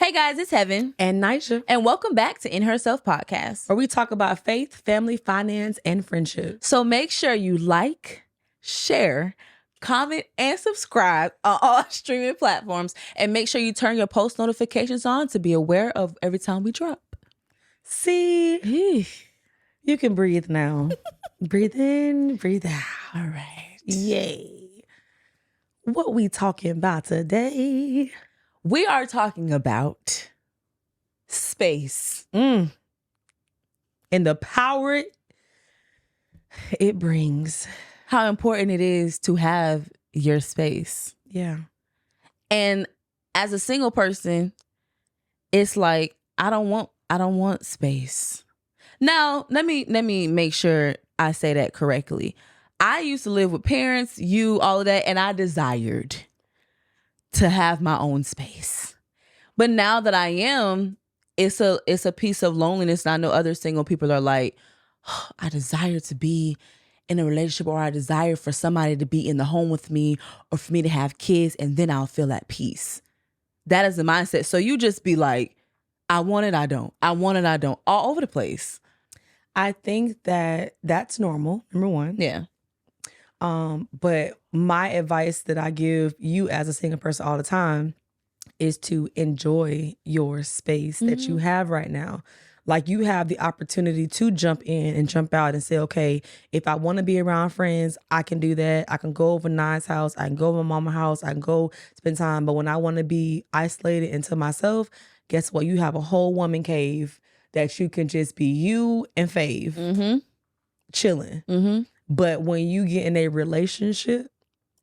Hey guys, it's Heaven and Nyja, and welcome back to InHerself podcast, where we talk about faith, family, finance, and friendship. So make sure you like, share, comment, and subscribe on all streaming platforms, and make sure you turn your post notifications on to be aware of every time we drop. See, you can breathe now. Breathe in, breathe out. All right. Yay. What we talking about today? We are talking about space. And the power it brings. How important it is to have your space. Yeah. And as a single person, it's like, I don't want space. Now, let me make sure I say that correctly. I used to live with parents, all of that, and I desired to have my own space. But now that I am, it's a piece of loneliness. And I know other single people are like, oh, I desire to be in a relationship, or I desire for somebody to be in the home with me, or for me to have kids, and then I'll feel at peace. That is the mindset. So you just be like, I want it, I don't. I want it, I don't. All over the place. I think that that's normal, number one. Yeah. But my advice that I give you as a single person all the time is to enjoy your space that you have right now. Like, you have the opportunity to jump in and jump out and say, okay, if I want to be around friends, I can do that. I can go over Nye's house. I can go over mama's house. I can go spend time. But when I want to be isolated into myself, guess what? You have a whole woman cave that you can just be you and Fave chilling. But when you get in a relationship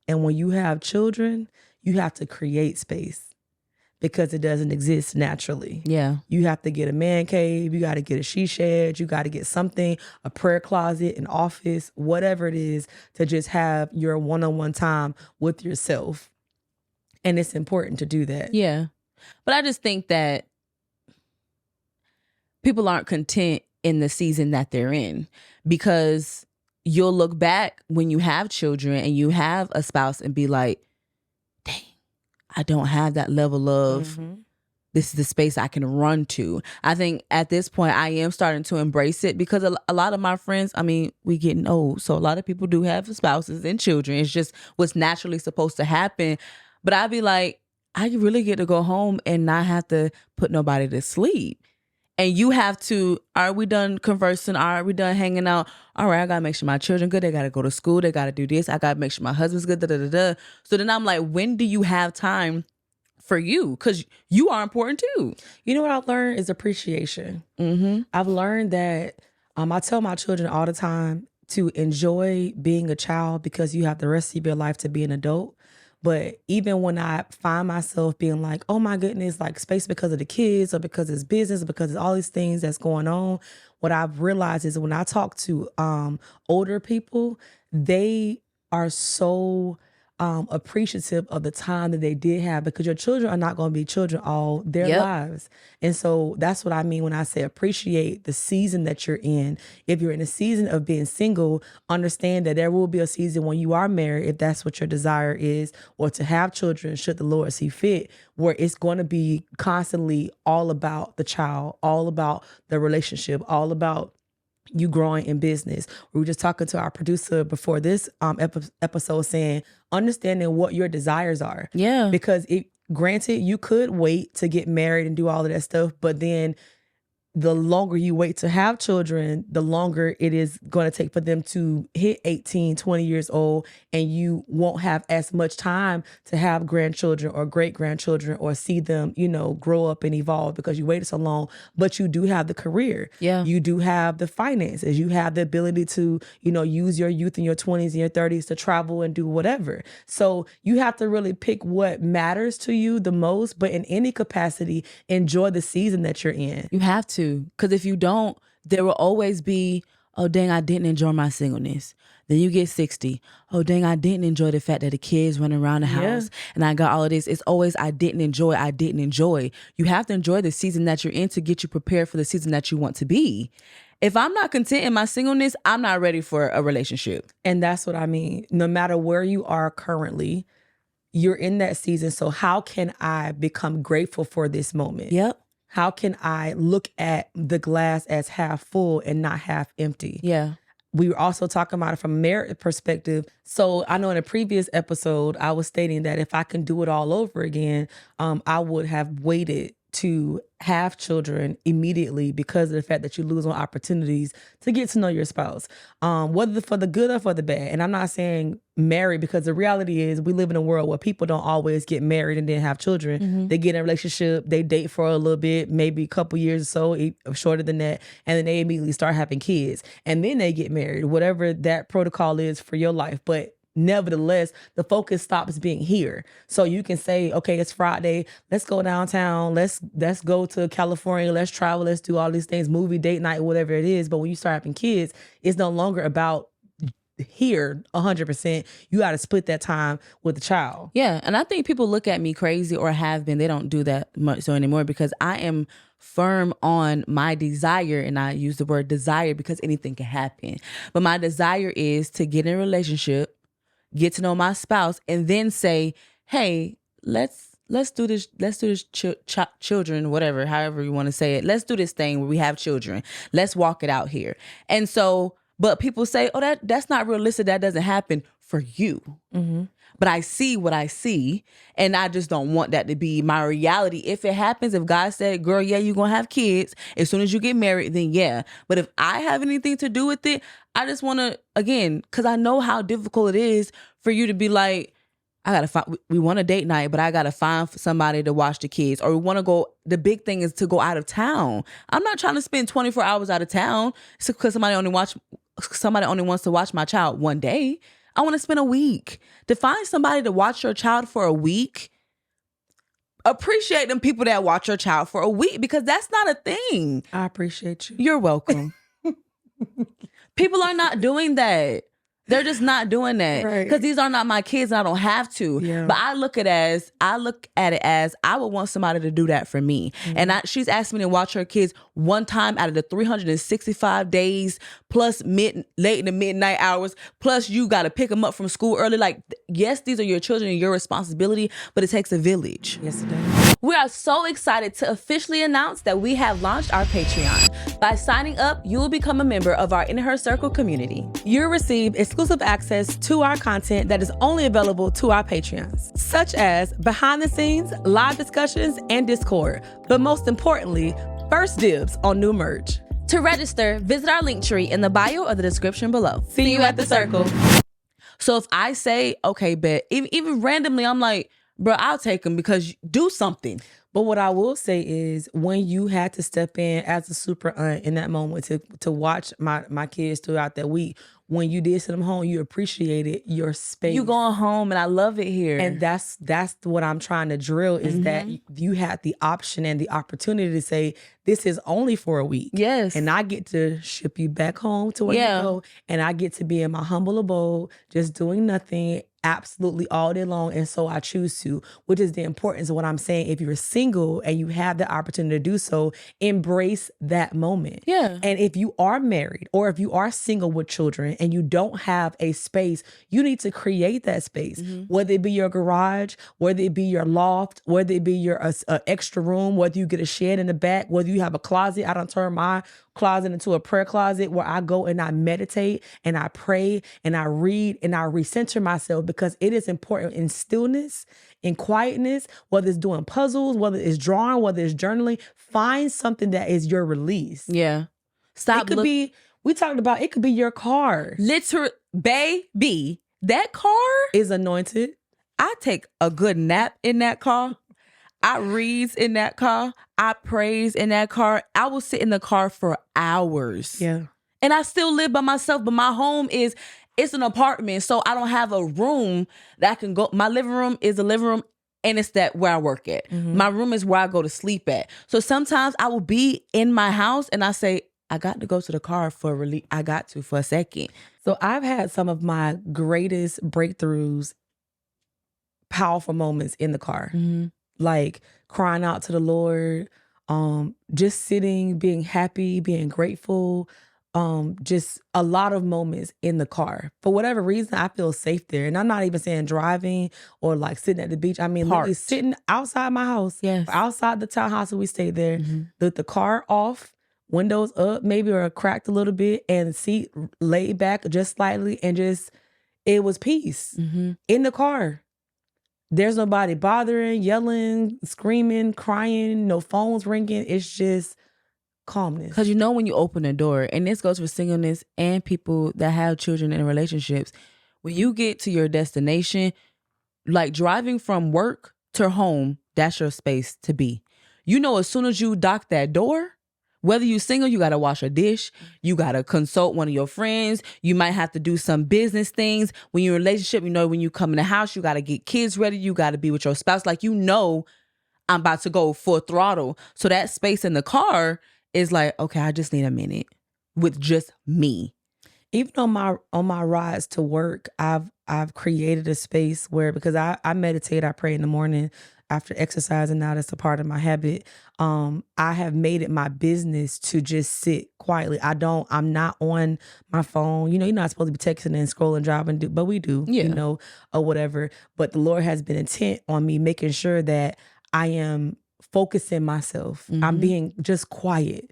and when you have children, you have to create space because it doesn't exist naturally. Yeah. You have to get a man cave. You got to get a she shed. You got to get something, a prayer closet, an office, whatever it is, to just have your one-on-one time with yourself. And it's important to do that. Yeah. But I just think that people aren't content in the season that they're in, because you'll look back when you have children and you have a spouse and be like, dang, I don't have that level of this is the space I can run to. I think at this point I am starting to embrace it, because a lot of my friends, I mean, we getting old. So a lot of people do have spouses and children. It's just what's naturally supposed to happen. But I'd be like, I really get to go home and not have to put nobody to sleep. And you have to, are we done conversing? Are we done hanging out? All right, I got to make sure my children good. They got to go to school. They got to do this. I got to make sure my husband's good. So then I'm like, when do you have time for you? Because you are important too. You know what I've learned is appreciation. I've learned that I tell my children all the time to enjoy being a child, because you have the rest of your life to be an adult. But even when I find myself being like, oh my goodness, like space because of the kids, or because it's business, or because of all these things that's going on, what I've realized is when I talk to older people, they are so appreciative of the time that they did have, because your children are not going to be children all their lives. And so that's what I mean when I say appreciate the season that you're in. If you're in a season of being single, understand that there will be a season when you are married, if that's what your desire is, or to have children, should the Lord see fit, where it's going to be constantly all about the child, all about the relationship, all about you growing in business. We were just talking to our producer before this episode, saying, understanding what your desires are. Yeah. Because granted, you could wait to get married and do all of that stuff, but then the longer you wait to have children, the longer it is going to take for them to hit 18, 20 years old, and you won't have as much time to have grandchildren or great-grandchildren or see them, grow up and evolve, because you waited so long. But you do have the career. Yeah. You do have the finances. You have the ability to, use your youth in your 20s and your 30s to travel and do whatever. So you have to really pick what matters to you the most, but in any capacity, enjoy the season that you're in. You have to. Because if you don't, there will always be, oh, dang, I didn't enjoy my singleness. Then you get 60. Oh, dang, I didn't enjoy the fact that the kids run around the house and I got all of this. It's always, I didn't enjoy. You have to enjoy the season that you're in to get you prepared for the season that you want to be. If I'm not content in my singleness, I'm not ready for a relationship. And that's what I mean. No matter where you are currently, you're in that season. So how can I become grateful for this moment? Yep. How can I look at the glass as half full and not half empty? Yeah. We were also talking about it from a merit perspective. So I know in a previous episode, I was stating that if I can do it all over again, I would have waited to have children immediately because of the fact that you lose on opportunities to get to know your spouse, whether for the good or for the bad. And I'm not saying marry, because the reality is we live in a world where people don't always get married and then have children. Mm-hmm. They get in a relationship, they date for a little bit, maybe a couple years or so, shorter than that, and then they immediately start having kids. And then they get married, whatever that protocol is for your life. But nevertheless, the focus stops being here. So you can say, okay, it's Friday. Let's go downtown. Let's go to California. Let's travel. Let's do all these things, movie, date night, whatever it is. But when you start having kids, it's no longer about here 100%. You got to split that time with the child. Yeah. And I think people look at me crazy, or have been. They don't do that much so anymore, because I am firm on my desire. And I use the word desire because anything can happen. But my desire is to get in a relationship, get to know my spouse, and then say, hey, let's do this. Let's do this children, whatever, however you want to say it. Let's do this thing where we have children. Let's walk it out here. And so, but people say, oh, that's not realistic. That doesn't happen for you. Mm-hmm. But I see what I see, and I just don't want that to be my reality. If it happens, if God said, girl, yeah, you're going to have kids as soon as you get married, then yeah. But if I have anything to do with it, I just want to, again, because I know how difficult it is for you to be like, we want a date night, but I got to find somebody to watch the kids. Or we want to go, the big thing is to go out of town. I'm not trying to spend 24 hours out of town because somebody only wants to watch my child one day. I want to spend a week. To find somebody to watch your child for a week, appreciate them people that watch your child for a week, because that's not a thing. I appreciate you. You're welcome. People are not doing that. They're just not doing that, because these are not my kids and I don't have to. Yeah. But I look at it as I would want somebody to do that for me. Mm-hmm. And she's asked me to watch her kids one time out of the 365 days, plus late in the midnight hours, plus you got to pick them up from school early. Like, yes, these are your children and your responsibility, but it takes a village. Yes, it does. We are so excited to officially announce that we have launched our Patreon. By signing up, you will become a member of our InHerSelf community. You'll receive exclusive access to our content that is only available to our Patreons, such as behind the scenes, live discussions, and Discord. But most importantly, first dibs on new merch. To register, visit our link tree in the bio or the description below. See you at the circle. So if I say, okay, bet, even randomly, I'm like, bro, I'll take them, because do something. But what I will say is, when you had to step in as a super aunt in that moment to watch my kids throughout that week, when you did send them home, you appreciated your space. You going home, and I love it here. And that's what I'm trying to drill is that you had the option and the opportunity to say, this is only for a week. Yes. And I get to ship you back home to where you go. And I get to be in my humble abode, just doing nothing, absolutely all day long. And so I choose to, which is the importance of what I'm saying. If you're single and you have the opportunity to do so, embrace that moment. Yeah. And if you are married, or if you are single with children and you don't have a space, you need to create that space, whether it be your garage, whether it be your loft, whether it be your extra room, whether you get a shed in the back, whether you have a closet. I don't turn my closet into a prayer closet where I go and I meditate and I pray and I read and I recenter myself, because it is important in stillness, in quietness, whether it's doing puzzles, whether it's drawing, whether it's journaling. Find something that is your release. Yeah. It could be, we talked about, it could be your car. Literally, baby, that car is anointed. I take a good nap in that car. I read in that car. I praise in that car. I will sit in the car for hours. Yeah. And I still live by myself, but my home it's an apartment. So I don't have a room that I can go. My living room is a living room, and it's that where I work at. Mm-hmm. My room is where I go to sleep at. So sometimes I will be in my house and I say, I got to go to the car for relief. I got to for a second. So I've had some of my greatest breakthroughs, powerful moments in the car. Mm-hmm. Like crying out to the Lord, just sitting, being happy, being grateful, just a lot of moments in the car. For whatever reason, I feel safe there. And I'm not even saying driving or like sitting at the beach. I mean, literally sitting outside my house, outside the townhouse where we stayed there, with the car off, windows up, maybe or cracked a little bit, and the seat laid back just slightly, and just, it was peace in the car. There's nobody bothering, yelling, screaming, crying, no phones ringing. It's just calmness. Because you know when you open a door, and this goes for singleness and people that have children in relationships, when you get to your destination, like driving from work to home, that's your space to be. You know, as soon as you dock that door, whether you're single, you got to wash a dish, you got to consult one of your friends, you might have to do some business things. When you're in a relationship, you know, when you come in the house, you got to get kids ready, you got to be with your spouse. Like, you know, I'm about to go full throttle. So that space in the car is like, okay, I just need a minute with just me. Even on my rides to work, I've created a space where, because I meditate, I pray in the morning after exercising. Now that's a part of my habit. I have made it my business to just sit quietly. I'm not on my phone. You know, you're not supposed to be texting and scrolling, driving, but we do, you know, or whatever. But the Lord has been intent on me making sure that I am focusing myself. I'm being just quiet.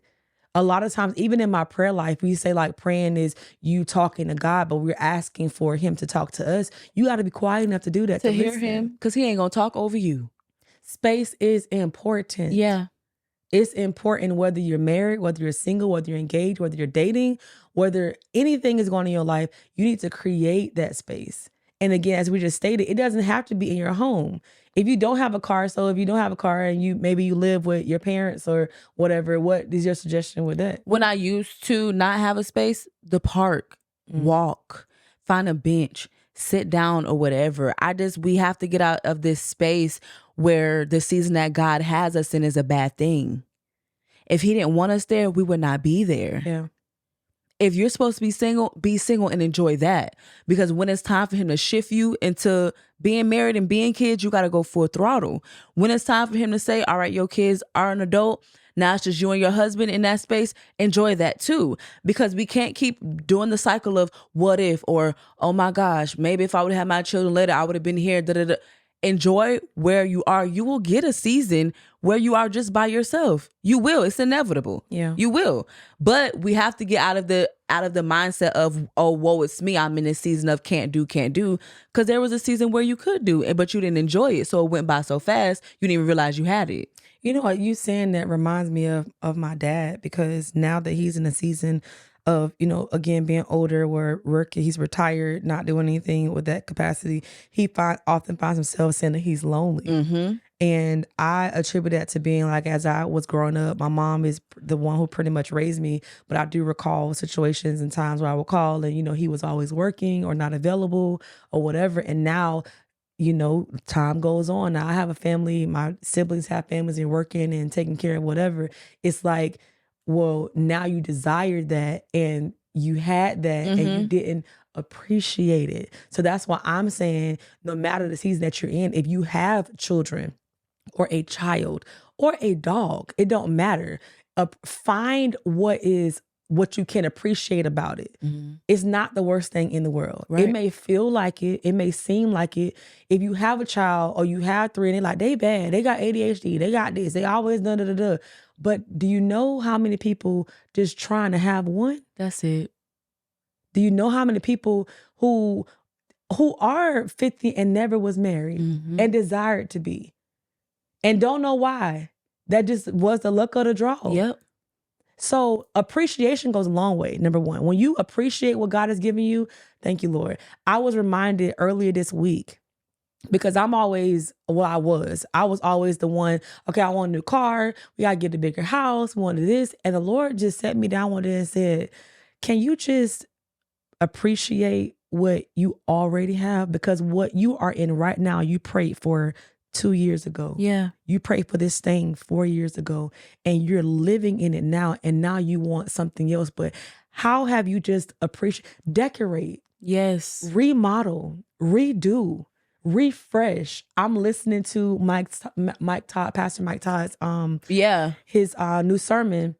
A lot of times, even in my prayer life, we say like praying is you talking to God, but we're asking for him to talk to us. You got to be quiet enough to do that. To hear him, because he ain't going to talk over you. Space is important. Yeah. It's important whether you're married, whether you're single, whether you're engaged, whether you're dating, whether anything is going on in your life, you need to create that space. And again, as we just stated, it doesn't have to be in your home. If you don't have a car, and maybe you live with your parents or whatever, what is your suggestion with that? When I used to not have a space, the park, walk, find a bench, sit down or whatever. We have to get out of this space where the season that God has us in is a bad thing. If he didn't want us there, we would not be there. Yeah. If you're supposed to be single and enjoy that. Because when it's time for him to shift you into being married and being kids, you got to go full throttle. When it's time for him to say, all right, your kids are an adult, now it's just you and your husband in that space, enjoy that too. Because we can't keep doing the cycle of what if, or, oh my gosh, maybe if I would have had my children later, I would have been here, da-da-da. Enjoy where you are. You will get a season where you are just by yourself. You will. It's inevitable. Yeah. You will. But we have to get out of the mindset of, oh, woe, it's me. I'm in this season of can't do. Because there was a season where you could do, but you didn't enjoy it. So it went by so fast, you didn't even realize you had it. You know what, you saying that reminds me of my dad, because now that he's in a season of, you know, again, being older, where he's retired, not doing anything with that capacity, he often finds himself saying that he's lonely. And I attribute that to being like, as I was growing up, my mom is the one who pretty much raised me, but I do recall situations and times where I would call and, you know, he was always working or not available or whatever. And now, you know, time goes on. Now I have a family, my siblings have families and working and taking care of whatever. It's like, well, now you desired that and you had that and you didn't appreciate it. So that's why I'm saying, no matter the season that you're in, if you have children or a child or a dog, it don't matter. Find what you can appreciate about it. It's not the worst thing in the world. Right. It may feel like it. It may seem like it. If you have a child or you have 3 and they're like, they bad, they got ADHD, they got this, they always da. But do you know how many people just trying to have one? That's it. Do you know how many people who are 50 and never was married and desired to be and don't know why? That just was the luck of the draw. Yep. So appreciation goes a long way. Number one, when you appreciate what God has given you, thank you, Lord. I was reminded earlier this week, because I was always the one, okay, I want a new car. We got to get a bigger house. We wanted this. And the Lord just set me down one day and said, can you just appreciate what you already have? Because what you are in right now, you prayed for 2 years ago. Yeah. You prayed for this thing 4 years ago and you're living in it now. And now you want something else. But how have you just decorate? Yes. Remodel, redo, refresh. I'm listening to Pastor Mike Todd's his new sermon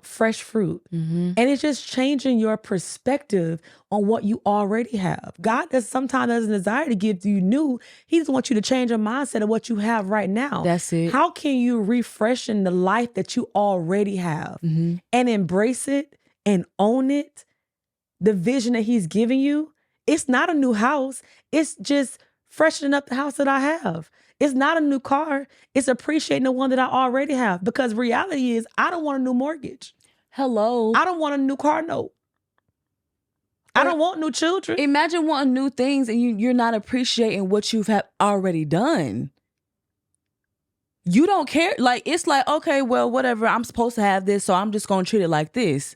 fresh fruit. And it's just changing your perspective on what you already have. God sometimes doesn't desire to give you new. He just wants you to change your mindset of what you have right now. That's it. How can you refresh in the life that you already have and embrace it and own it? The vision that he's giving you, it's not a new house. It's just freshening up the house that I have. It's not a new car. It's appreciating the one that I already have. Because reality is, I don't want a new mortgage. Hello. I don't want a new car note. I don't want new children. Imagine wanting new things and you're not appreciating what you've already done. You don't care. Like, it's like, okay, well, whatever. I'm supposed to have this, so I'm just going to treat it like this.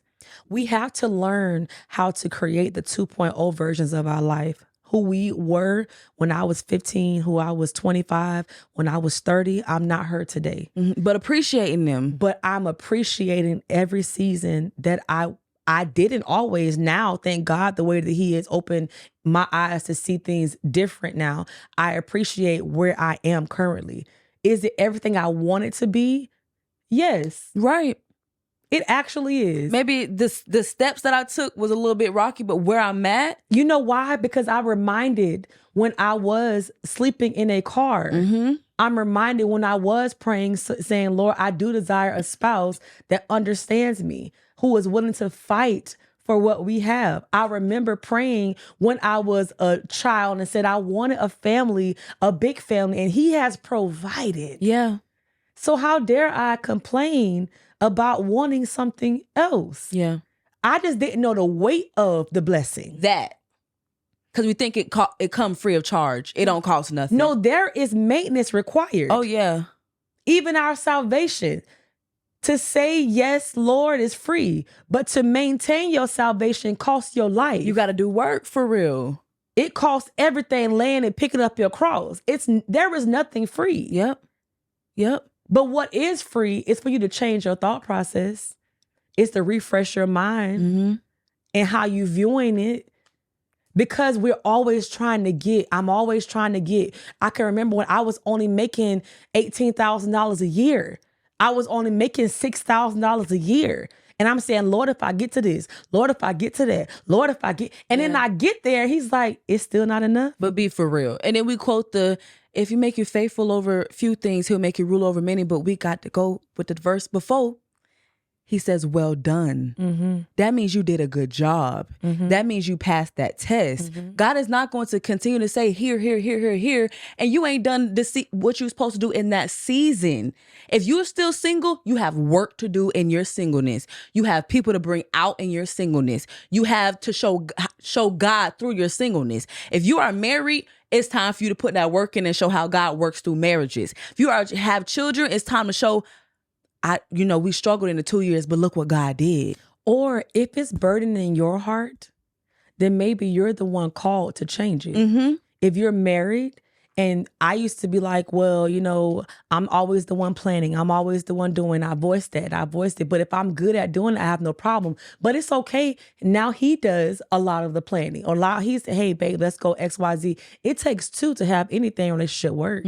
We have to learn how to create the 2.0 versions of our life. Who we were when I was 15, who I was 25, when I was 30, I'm not her today. But appreciating them. But I'm appreciating every season that I didn't always. Now, thank God, the way that he has opened my eyes to see things different now. I appreciate where I am currently. Is it everything I want it to be? Yes. Right. It actually is. Maybe the steps that I took was a little bit rocky, but where I'm at. You know why? Because I'm reminded when I was sleeping in a car. I'm reminded when I was praying, saying, Lord, I do desire a spouse that understands me, who is willing to fight for what we have. I remember praying when I was a child and said I wanted a family, a big family, and he has provided. Yeah. So how dare I complain about wanting something else? Yeah. I just didn't know the weight of the blessing. That. Because we think it come free of charge. It don't cost nothing. No, there is maintenance required. Oh, yeah. Even our salvation. To say yes, Lord, is free. But to maintain your salvation costs your life. You got to do work for real. It costs everything, laying and picking up your cross. There is nothing free. Yep. But what is free is for you to change your thought process. It's to refresh your mind and how you viewing it. Because we're always trying to get. I'm always trying to get. I can remember when I was only making $18,000 a year. I was only making $6,000 a year. And I'm saying, Lord, if I get to this, Lord, if I get to that, Lord, if I get, and then I get there, he's like, it's still not enough. But be for real. And then we quote if you make you faithful over few things, he'll make you rule over many. But we got to go with the verse before. He says, well done. That means you did a good job. That means you passed that test. God is not going to continue to say here, and you ain't done what you're supposed to do in that season. If you're still single, you have work to do in your singleness. You have people to bring out in your singleness. You have to show God through your singleness. If you are married, it's time for you to put that work in and show how God works through marriages. If you have children, it's time to show we struggled in the 2 years, but look what God did. Or if it's burdening your heart, then maybe you're the one called to change it. If you're married, and I used to be like, well, I'm always the one planning. I'm always the one doing. I voiced it. But if I'm good at doing it, I have no problem. But it's okay. Now he does a lot of the planning. Or he said, hey, babe, let's go X, Y, Z. It takes two to have anything relationship work.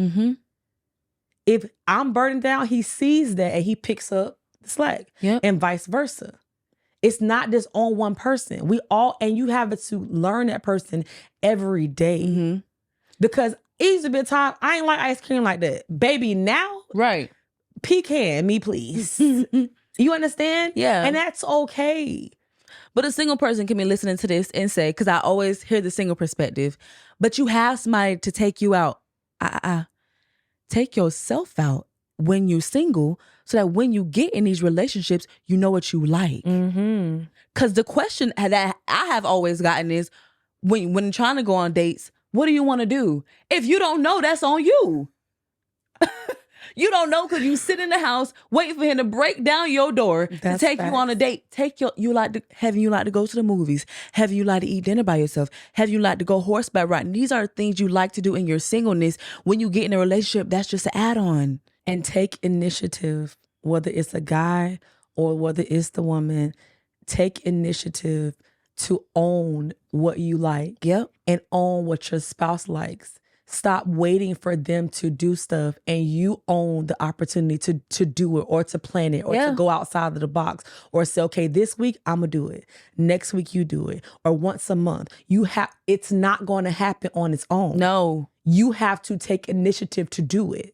If I'm burdened down, he sees that and he picks up the slack and vice versa. It's not just on one person. And you have to learn that person every day. Because it used to be a time, I ain't like ice cream like that. Baby, now, right? Pecan me, please. You understand? Yeah. And that's okay. But a single person can be listening to this and say, because I always hear the single perspective, but you have somebody to take you out. Take yourself out when you're single so that when you get in these relationships, you know what you like. Because the question that I have always gotten is when trying to go on dates, what do you want to do? If you don't know, that's on you. You don't know because you sit in the house waiting for him to break down your door to take you on a date. Have you like to go to the movies? Have you like to eat dinner by yourself? Have you like to go horseback riding? These are things you like to do in your singleness. When you get in a relationship, that's just an add-on. And take initiative, whether it's a guy or whether it's the woman. Take initiative to own what you like. Yep. And own what your spouse likes. Stop waiting for them to do stuff and you own the opportunity to do it or to plan it or to go outside of the box or say, okay, this week I'm gonna do it. Next week you do it. Or once a month. It's not going to happen on its own. No. You have to take initiative to do it.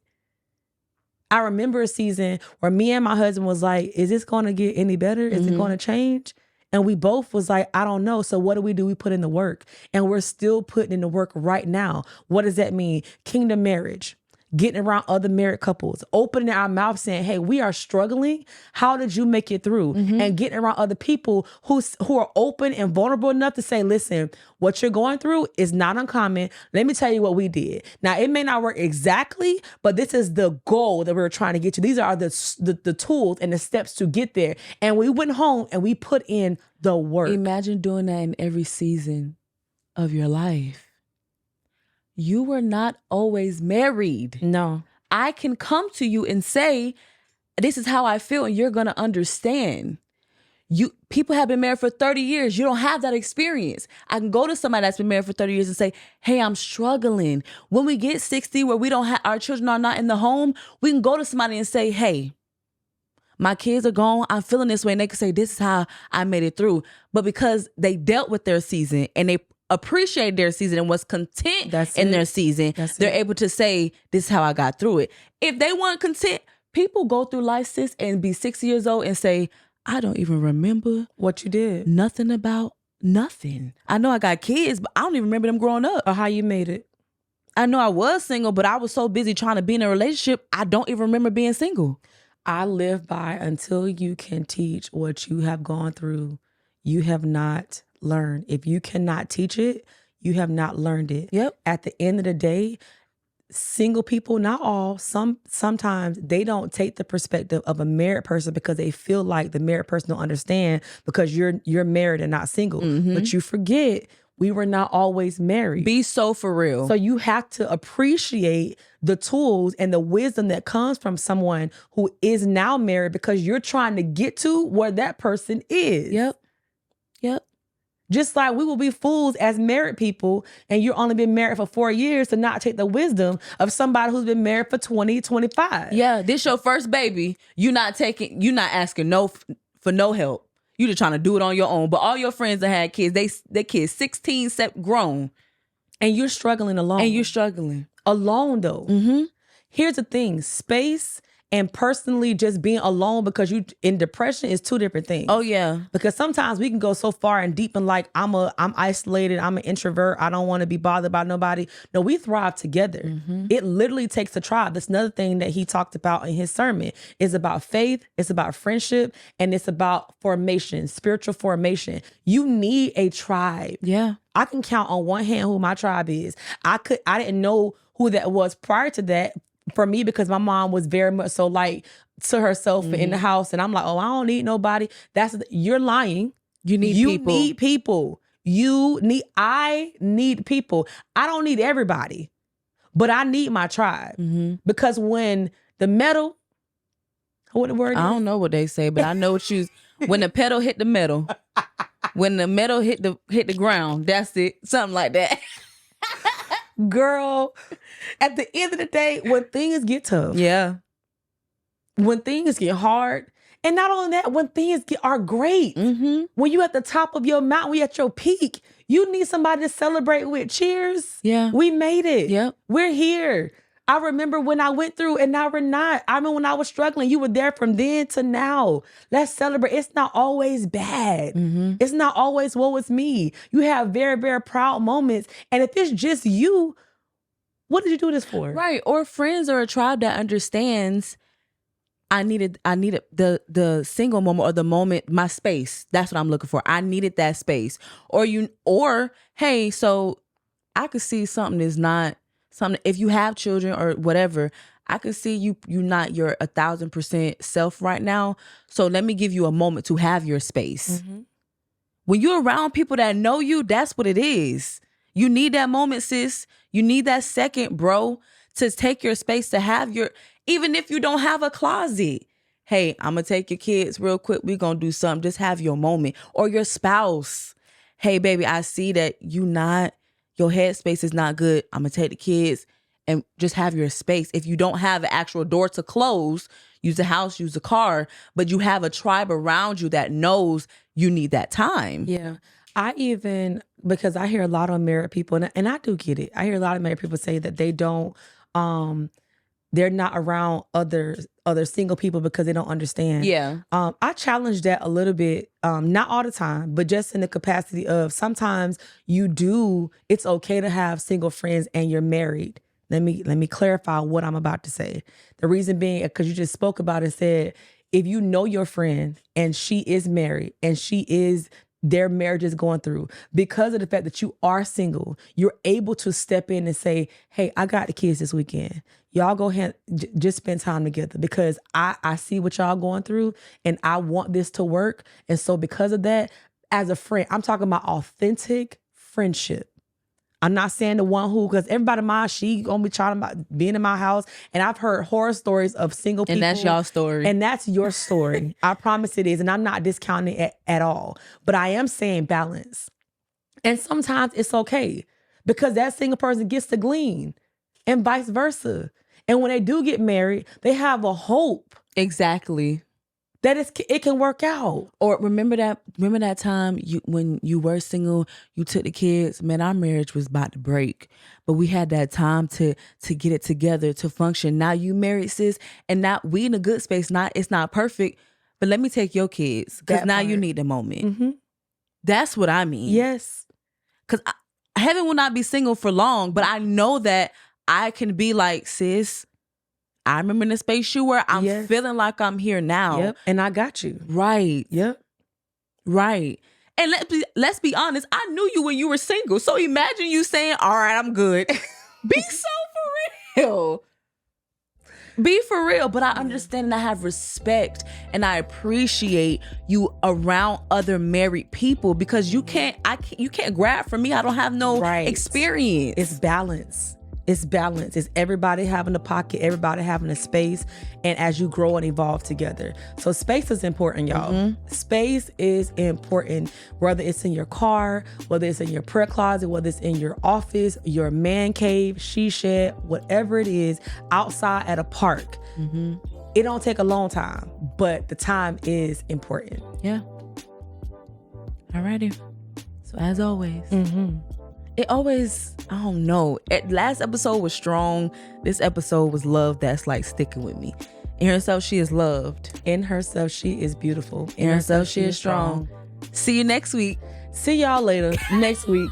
I remember a season where me and my husband was like, is this going to get any better? Is it going to change? And we both was like, I don't know. So what do? We put in the work. And we're still putting in the work right now. What does that mean? Kingdom marriage. Getting around other married couples, opening our mouth saying, hey, we are struggling. How did you make it through? And getting around other people who are open and vulnerable enough to say, listen, what you're going through is not uncommon. Let me tell you what we did. Now, it may not work exactly, but this is the goal that we're trying to get to. These are the tools and the steps to get there. And we went home and we put in the work. Imagine doing that in every season of your life. You were not always married. No. I can come to you and say, this is how I feel, and you're going to understand. People have been married for 30 years. You don't have that experience. I can go to somebody that's been married for 30 years and say, hey, I'm struggling. When we get 60, where we don't have, our children are not in the home, we can go to somebody and say, hey, my kids are gone. I'm feeling this way. And they can say, this is how I made it through. But because they dealt with their season and they appreciate their season and was content in their season, they're able to say, this is how I got through it. If they weren't content, people go through life, sis, and be 60 years old and say, I don't even remember what you did. Nothing about nothing. I know I got kids, but I don't even remember them growing up. Or how you made it. I know I was single, but I was so busy trying to be in a relationship, I don't even remember being single. I live by, until you can teach what you have gone through, you have not learned. If you cannot teach it, you have not learned it. Yep. At the end of the day, single people, not all, sometimes they don't take the perspective of a married person because they feel like the married person don't understand because you're married and not single. But you forget, we were not always married. Be so for real. So you have to appreciate the tools and the wisdom that comes from someone who is now married because you're trying to get to where that person is. Yep. Just like we will be fools as married people and you've only been married for 4 years to not take the wisdom of somebody who's been married for 20, 25. Yeah, this your first baby. You're not asking for no help. You just trying to do it on your own. But all your friends that had kids, they kids 16, grown. And you're struggling alone. Alone though. Here's the thing, space and personally just being alone because you in depression is two different things. Oh yeah. Because sometimes we can go so far and deep and like I'm isolated, I'm an introvert, I don't want to be bothered by nobody. No, we thrive together. It literally takes a tribe. That's another thing that he talked about in his sermon. It's about faith, it's about friendship, and it's about formation, spiritual formation. You need a tribe. Yeah. I can count on one hand who my tribe is. I didn't know who that was prior to that. For me, because my mom was very much so like to herself in the house. And I'm like, oh, I don't need nobody. You're lying. You need people. I need people. I don't need everybody, but I need my tribe. Because when the metal, what the word is? I don't know what they say, but I know when the pedal hit the metal, when the metal hit the ground, that's it. Something like that. Girl, at the end of the day, when things get tough, when things get hard, and not only that, when things are great, when you at the top of your mountain, we at your peak, you need somebody to celebrate with. Cheers. Yeah. We made it. Yep. We're here. I remember when I went through and now we're not. I remember when I was struggling, you were there from then to now. Let's celebrate. It's not always bad. It's not always woe is me. You have very, very proud moments. And if it's just you, what did you do this for? Right. Or friends or a tribe that understands I needed the single moment or the moment, my space. That's what I'm looking for. I needed that space. Or hey, so I could see something is not something. If you have children or whatever, I could see you not your 1,000% self right now. So let me give you a moment to have your space. When you're around people that know you, that's what it is. You need that moment, sis. You need that second, bro, to take your space, to have even if you don't have a closet. Hey, I'm going to take your kids real quick. We're going to do something. Just have your moment. Or your spouse. Hey, baby, I see that you're not your headspace is not good, I'm gonna take the kids and just have your space. If you don't have an actual door to close, use a house, use a car, but you have a tribe around you that knows you need that time. Yeah. Because I hear a lot of married people, and I do get it. I hear a lot of married people say that they don't, they're not around other single people because they don't understand. Yeah. I challenge that a little bit, not all the time, but just in the capacity of sometimes it's okay to have single friends and you're married. Let me clarify what I'm about to say. The reason being, because you just spoke about it and said, if you know your friend and she is married and their marriage is going through, because of the fact that you are single, you're able to step in and say, hey, I got the kids this weekend. Y'all go ahead, just spend time together, because I see what y'all going through and I want this to work. And so because of that, as a friend, I'm talking about authentic friendship. I'm not saying the one who, because everybody in my house, she gonna be talking about being in my house. And I've heard horror stories of single people. And that's y'all story. And that's your story. I promise it is. And I'm not discounting it at all. But I am saying balance. And sometimes it's okay, because that single person gets to glean and vice versa. And when they do get married, they have a hope. Exactly. That it can work out. Or remember that time when you were single, you took the kids, man, our marriage was about to break. But we had that time to get it together, to function. Now you married, sis, and now we in a good space. It's not perfect, but let me take your kids, because now you need a moment. Mm-hmm. That's what I mean. Yes. Because Heaven will not be single for long, but I know that I can be like, sis, I remember in the space you were. I'm feeling like I'm here now. Yep. And I got you. Right. Yep. Right. And let's be honest. I knew you when you were single. So imagine you saying, all right, I'm good. Be so for real. Be for real. But I understand and I have respect and I appreciate you around other married people, because you can't grab from me. I don't have no experience. It's balance. It's balance. It's everybody having a pocket, everybody having a space, and as you grow and evolve together. So space is important, y'all. Mm-hmm. Space is important, whether it's in your car, whether it's in your prayer closet, whether it's in your office, your man cave, she shed, whatever it is, outside at a park. Mm-hmm. It don't take a long time, but the time is important. Yeah. Alrighty. So as always, it always, I don't know. Last episode was strong. This episode was love that's like sticking with me. In herself, she is loved. In herself, she is beautiful. In herself, she is strong. See you next week. See y'all later next week.